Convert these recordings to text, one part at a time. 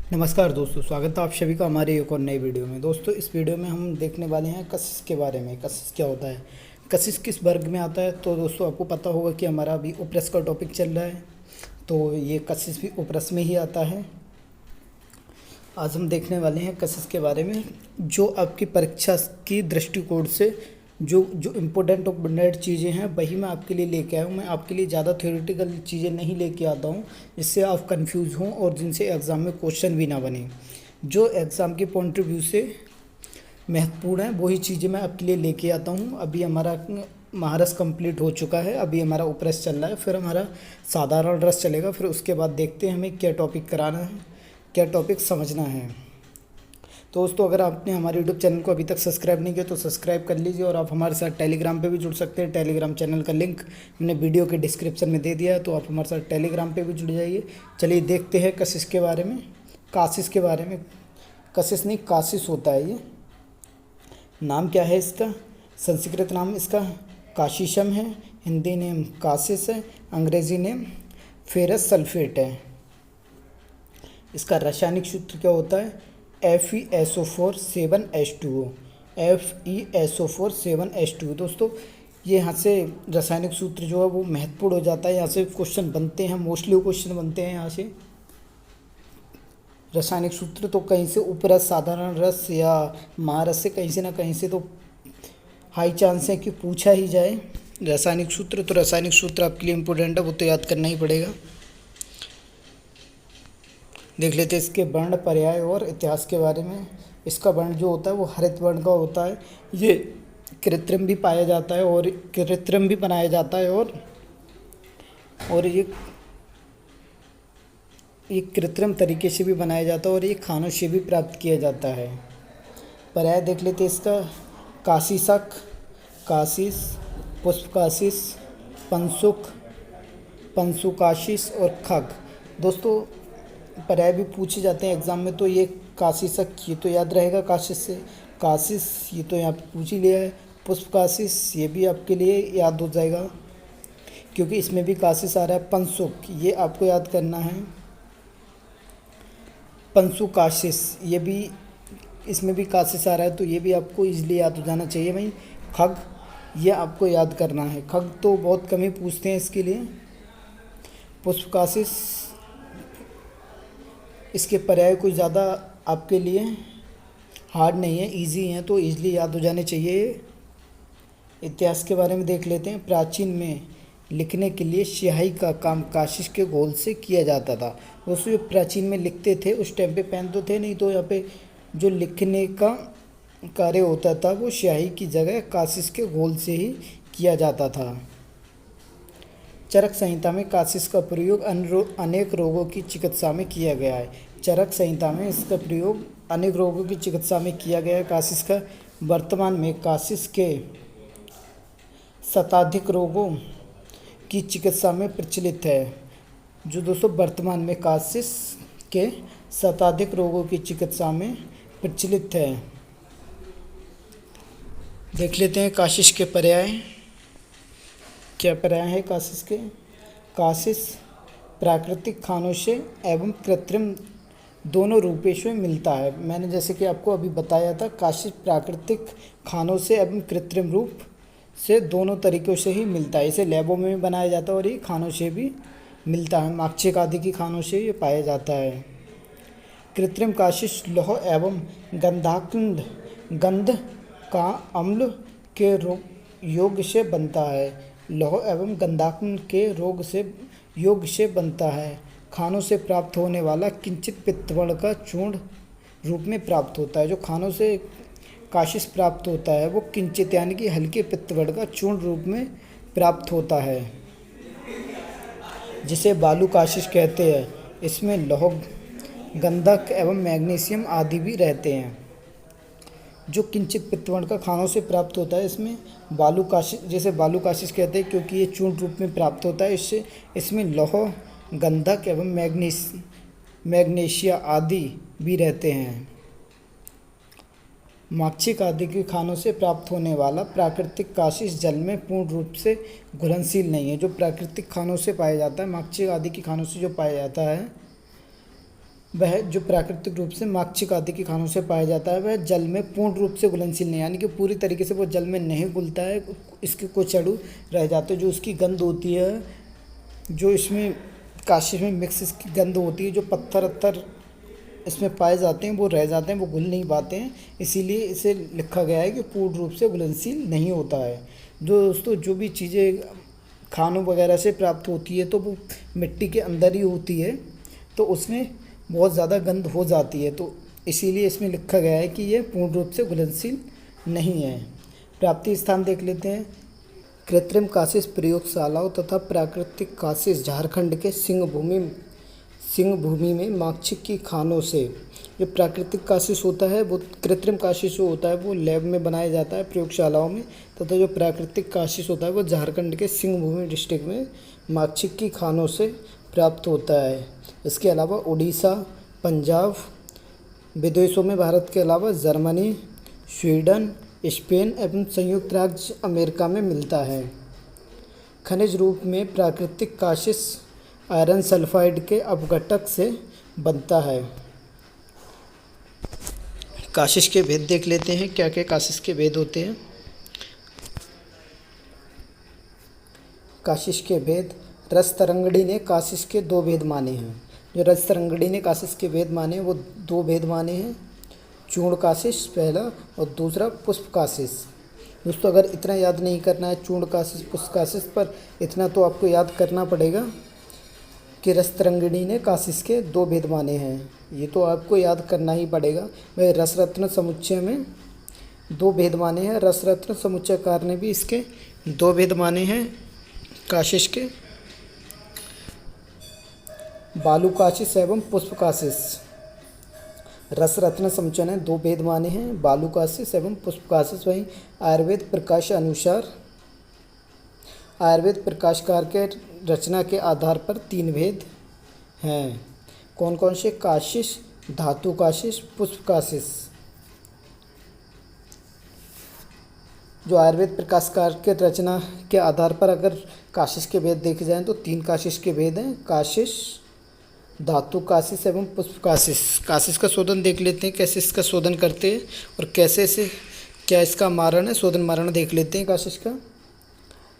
नमस्कार दोस्तों, स्वागत है आप सभी का हमारे एक और नई वीडियो में। दोस्तों, इस वीडियो में हम देखने वाले हैं कशिश के बारे में। कशिश क्या होता है, कशिश किस वर्ग में आता है। तो दोस्तों, आपको पता होगा कि हमारा अभी उपरस का टॉपिक चल रहा है, तो ये कशिश भी उपरस में ही आता है। आज हम देखने वाले हैं कशिश के बारे में, जो आपकी परीक्षा की दृष्टिकोण से जो जो इम्पोर्टेंट और इम्पोर्टेंट चीज़ें हैं वही मैं आपके लिए लेके आया हूँ। मैं आपके लिए ज़्यादा थ्योरेटिकल चीज़ें नहीं लेके आता हूँ जिससे आप कंफ्यूज हों और जिनसे एग्ज़ाम में क्वेश्चन भी ना बने। जो एग्ज़ाम के पॉइंट ऑफ व्यू से महत्वपूर्ण है वही चीज़ें मैं आपके लिए लेके आता हूँ। अभी हमारा महारस कंप्लीट हो चुका है, अभी हमारा उपरस चल रहा है, फिर हमारा साधारण रस चलेगा, फिर उसके बाद देखते हैं हमें क्या टॉपिक कराना है, क्या टॉपिक समझना है। तो दोस्तों, अगर आपने हमारे यूट्यूब चैनल को अभी तक सब्सक्राइब नहीं किया तो सब्सक्राइब कर लीजिए, और आप हमारे साथ टेलीग्राम पे भी जुड़ सकते हैं। टेलीग्राम चैनल का लिंक मैंने वीडियो के डिस्क्रिप्शन में दे दिया है, तो आप हमारे साथ टेलीग्राम पे भी जुड़ जाइए। चलिए देखते हैं कशिश के बारे में, काशिश के बारे में। कशिश नहीं, काशिश होता है ये। नाम क्या है इसका, संस्कृत नाम इसका काशीशम है, हिंदी नेम काशिश है, अंग्रेज़ी नेम फेरस सल्फेट है। इसका रासायनिक सूत्र क्या होता है, FeSO4 7H2O, FeSO4 7H2O। दोस्तों, ये यहाँ से रासायनिक सूत्र जो है वो महत्वपूर्ण हो जाता है, यहाँ से क्वेश्चन बनते हैं, मोस्टली क्वेश्चन बनते हैं यहाँ से रासायनिक सूत्र। तो कहीं से उपरस, साधारण रस या महारस से कहीं से ना कहीं से तो हाई चांस है कि पूछा ही जाए रासायनिक सूत्र। तो रासायनिक सूत्र आपके लिए इम्पोर्टेंट है, वो तो याद करना ही पड़ेगा। देख लेते हैं इसके वर्ण, पर्याय और इतिहास के बारे में। इसका वर्ण जो होता है वो हरित वर्ण का होता है। ये कृत्रिम भी पाया जाता है और कृत्रिम भी बनाया जाता है, और ये कृत्रिम तरीके से भी बनाया जाता है, और ये खानों से भी प्राप्त किया जाता है। पर्याय देख लेते हैं इसका, काशीशक, काशिश, पुष्पकाशिश, पंसुक, पंसुकाशिश और खग। दोस्तों, पर्याय भी पूछे जाते हैं एग्ज़ाम में, तो ये काशीशक, ये तो याद रहेगा काशिश से। काशिश, ये तो यहाँ पे पूछ ही लिया है। पुष्पकाशिश, ये भी आपके लिए याद हो जाएगा क्योंकि इसमें भी काशिश आ रहा है। पंसुक, ये आपको याद करना है। पंसुकाशिश, ये भी, इसमें भी काशिश आ रहा है, तो ये भी आपको इजीली याद हो जाना चाहिए भाई। खग, ये आपको याद करना है। खग तो बहुत कम ही पूछते हैं इसके लिए। पुष्पकाशिश, इसके पर्याय कुछ ज़्यादा आपके लिए हार्ड नहीं है, इजी हैं, तो इजीली याद हो जाने चाहिए। इतिहास के बारे में देख लेते हैं। प्राचीन में लिखने के लिए स्याही का काम काशिश के घोल से किया जाता था। दोस्तों, जो प्राचीन में लिखते थे उस टाइम पे पेन तो थे नहीं, तो यहाँ पे जो लिखने का कार्य होता था वो स्याही की जगह काशिश के घोल से ही किया जाता था। चरक संहिता में काशिश का प्रयोग अनेक रोगों की चिकित्सा में किया गया है। चरक संहिता में इसका प्रयोग अनेक रोगों की चिकित्सा में किया गया है काशिश का। वर्तमान में काशिश के शताधिक रोगों की चिकित्सा में प्रचलित है। जो दोस्तों, वर्तमान में काशिश के शताधिक रोगों की चिकित्सा में प्रचलित है। देख लेते हैं काशिश के पर्याय, क्या पर्याय है काशिश के। काशिश प्राकृतिक खानों से एवं कृत्रिम दोनों रूपों से मिलता है। मैंने जैसे कि आपको अभी बताया था, काशिश प्राकृतिक खानों से एवं कृत्रिम रूप से दोनों तरीक़ों से ही मिलता है। इसे लैबों में भी बनाया जाता है और ये खानों से भी मिलता है, माक्षिक आदि की खानों से ये पाया जाता है। कृत्रिम काशिश लौह एवं गंधकांड, गंध का अम्ल के योग से बनता है। लौह एवं गंधकांड के योग से बनता है। खानों से प्राप्त होने वाला किंचित पित्तवर्ण का चूर्ण रूप में प्राप्त होता है। जो खानों से काशिश प्राप्त होता है वो किंचित यानी कि हल्के पित्तवर्ण का चूर्ण रूप में प्राप्त होता है, जिसे बालू काशिश कहते हैं। इसमें लौह, गंधक एवं मैग्नीशियम आदि भी रहते हैं। जो किंचित पित्तवर्ण का खानों से प्राप्त होता है, इसमें बालू काशिश, जैसे बालू काशिश कहते हैं क्योंकि ये चूर्ण रूप में प्राप्त होता है। इससे इसमें लौह, गंधक एवं मैग्नीशिया आदि भी रहते हैं। माक्षिक आदि के खानों से प्राप्त होने वाला प्राकृतिक काशिश जल में पूर्ण रूप से घुलनशील नहीं है। जो प्राकृतिक खानों से पाया जाता है, माक्षिक आदि के खानों से जो पाया जाता है वह जो प्राकृतिक रूप से माक्षिक आदि के खानों से पाया जाता है, वह जल में पूर्ण रूप से घुलनशील नहीं, यानी कि पूरी तरीके से वो जल में नहीं घुलता है, इसके कुछ अणु रह जाते हैं। जो उसकी गंध होती है, जो इसमें काशिश में मिक्स इसकी गंध होती है, जो पत्थर अत्थर इसमें पाए जाते हैं वो रह जाते हैं, वो घुल नहीं पाते हैं, इसीलिए इसे लिखा गया है कि पूर्ण रूप से घुलनशील नहीं होता है। जो दोस्तों जो भी चीज़ें खानों वगैरह से प्राप्त होती है तो वो मिट्टी के अंदर ही होती है, तो उसमें बहुत ज़्यादा गंध हो जाती है, तो इसीलिए इसमें लिखा गया है कि ये पूर्ण रूप से घुलनशील नहीं है। प्राप्ति स्थान देख लेते हैं। कृत्रिम काशिश प्रयोगशालाओं तथा प्राकृतिक काशिश झारखंड के सिंह भूमि में माक्षिक की खानों से। जो प्राकृतिक काशिश होता है वो, कृत्रिम काशिश जो होता है वो लैब में बनाया जाता है प्रयोगशालाओं में, तथा जो प्राकृतिक काशिश होता है वो झारखंड के सिंह भूमि डिस्ट्रिक्ट में माक्षिक की खानों से प्राप्त होता है। इसके अलावा उड़ीसा, पंजाब, विदेशों में भारत के अलावा जर्मनी, स्वीडन, स्पेन एवं संयुक्त राज्य अमेरिका में मिलता है। खनिज रूप में प्राकृतिक काशिश आयरन सल्फाइड के अपघटक से बनता है। काशिश के भेद देख लेते हैं, क्या क्या काशिश के भेद होते हैं। काशिश के भेद। रस तरंगड़ी ने काशिश के 2 भेद माने हैं। जो रस तरंगड़ी ने काशिश के भेद माने वो 2 भेद माने हैं। चूर्ण काशिश पहला और दूसरा पुष्प काशिश। दोस्तों अगर इतना याद नहीं करना है चूर्ण काशिश पुष्प काशिश, पर इतना तो आपको याद करना पड़ेगा कि रस तरंगिणी ने काशिश के 2 भेद माने हैं, ये तो आपको याद करना ही पड़ेगा। वह रसरत्न समुच्चय में 2 भेद माने हैं। रसरत्न समुच्चयकार ने भी इसके 2 भेद माने हैं काशिश के। बालू काशिश एवं पुष्प काशिश। रसरत्न समुच्चय ने 2 भेद माने हैं, बालू काशिश एवं पुष्प काशिश। वहीं आयुर्वेद प्रकाश अनुसार आयुर्वेद प्रकाशकार के रचना के आधार पर 3 भेद हैं। कौन कौन से? काशिश, धातु काशिश, पुष्प काशिश। जो आयुर्वेद प्रकाशकार के रचना के आधार पर अगर काशिश के भेद देखे जाएं तो 3 काशिश के भेद हैं, काशिश, धातु काशिश एवं पुष्प काशिश। काशिश का शोधन देख लेते हैं, कैसे इसका शोधन करते हैं और कैसे इसे, क्या इसका मारण है, शोधन मारण देख लेते हैं काशिश का।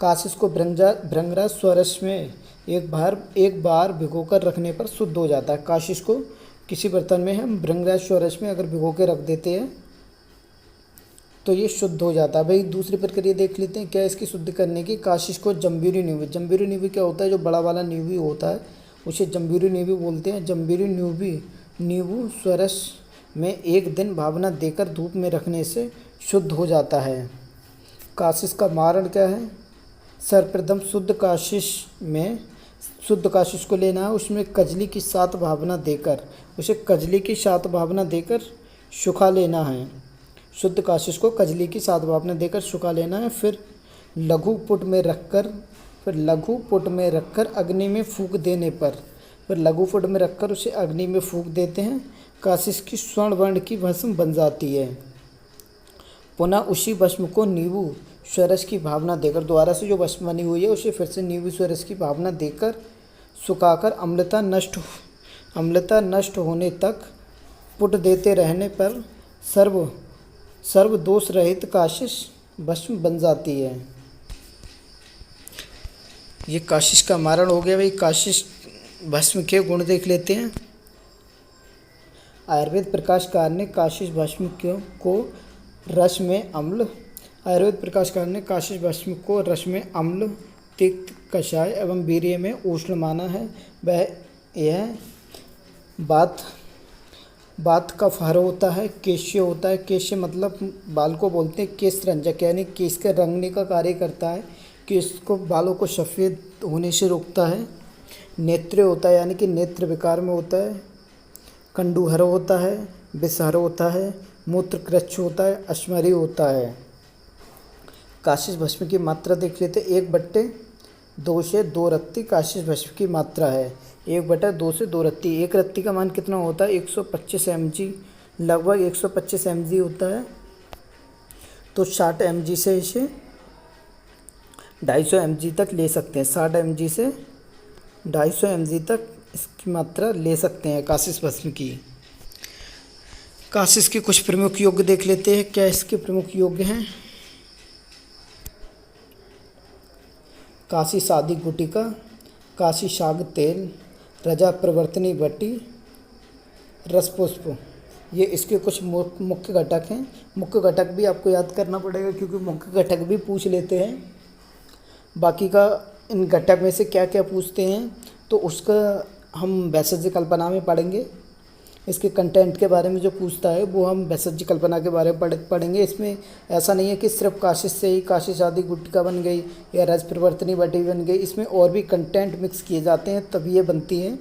काशिश को भृंगराज स्वरस में एक बार भिगोकर रखने पर शुद्ध हो जाता है। काशिश को किसी बर्तन में हम भृंगराज स्वरस में अगर भिगो के रख देते हैं तो ये शुद्ध हो जाता है। भाई दूसरी प्रक्रिया देख लेते हैं, क्या इसकी शुद्ध करने की। काशिश को जम्बीरी नींबू क्या होता है, जो बड़ा वाला नींबू होता है उसे जम्बीरी नींबू बोलते हैं। जम्बीरी नींबू स्वरस में 1 दिन भावना देकर धूप में रखने से शुद्ध हो जाता है। काशिश का मारण क्या है? सर्वप्रथम शुद्ध काशिश को लेना है, उसमें कजली की 7 भावना देकर सुखा लेना है। शुद्ध काशिश को कजली की 7 भावना देकर सुखा लेना है। फिर लघु पुट में रखकर अग्नि में फूंक देने पर, उसे अग्नि में फूंक देते हैं। काशिश की स्वर्ण वर्ण की भस्म बन जाती है। पुनः उसी भस्म को नींबू स्वरस की भावना देकर, दोबारा से जो भस्म बनी हुई है उसे फिर से नींबू स्वरस की भावना देकर सुखाकर अम्लता नष्ट होने तक पुट देते रहने पर सर्व दोष रहित काशिश भस्म बन जाती है। ये काशिश का मारण हो गया। भाई काशिश भस्म के गुण देख लेते हैं। आयुर्वेद प्रकाशकार ने काशिश भस्म को रस में अम्ल, तिक्त, कषाय एवं वीर्य में उष्ण माना है। वह यह बात का फहर होता है। केश्य होता है, केश्य मतलब बाल को बोलते हैं। केश रंजक यानी केश के रंगने का कार्य करता है, केश को, बालों को सफ़ेद होने से रोकता है। नेत्र होता है यानी कि नेत्र विकार में होता है। कंडूहर होता है, विषहर होता है, मूत्रकृच्छ होता है, अश्मरी होता है। काशिश भस्म की मात्रा देख लेते। 1/2 से 2 रत्ती काशिश भस्म की मात्रा है। 1/2 से 2 रत्ती। 1 रत्ती का मान कितना होता है? 125 mg, लगभग 125 mg होता है। तो 60 mg से इसे 250 mg तक ले सकते हैं। 60 mg से 250 mg तक की मात्रा ले सकते हैं काशिश भस्म की। काशिश के कुछ प्रमुख योग्य देख लेते हैं। क्या इसके प्रमुख योग्य हैं? काशी शादी गुटिका, काशी शाग तेल, रजा प्रवर्तनी बट्टी, रसपुष्प, ये इसके कुछ मुख्य घटक हैं। मुख्य घटक भी आपको याद करना पड़ेगा क्योंकि मुख्य घटक भी पूछ लेते हैं। बाकी का इन घटक में से क्या क्या पूछते हैं तो उसका हम वैशज्य कल्पना में पढ़ेंगे। इसके कंटेंट के बारे में जो पूछता है वो हम वैशज्य कल्पना के बारे में पढ़ेंगे। इसमें ऐसा नहीं है कि सिर्फ काशिश से ही काशी शादी गुटिका बन गई या रज प्रवर्तनी बटी बन गई, इसमें और भी कंटेंट मिक्स किए जाते हैं तब ये बनती हैं।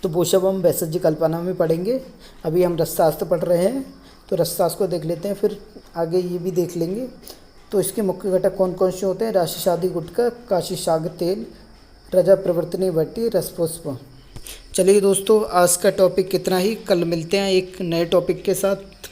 तो वो सब हम वैशज्य कल्पना में पढ़ेंगे। अभी हम रसशास्त्र पढ़ रहे हैं तो रसशास्त्र को देख लेते हैं, फिर आगे ये भी देख लेंगे। तो इसके मुख्य घटक कौन कौन से होते हैं? राशि शादी गुटका, काशी शाग तेल, रजा प्रवर्तनी बट्टी, रसपुष्प। चलिए दोस्तों, आज का टॉपिक कितना ही। कल मिलते हैं एक नए टॉपिक के साथ।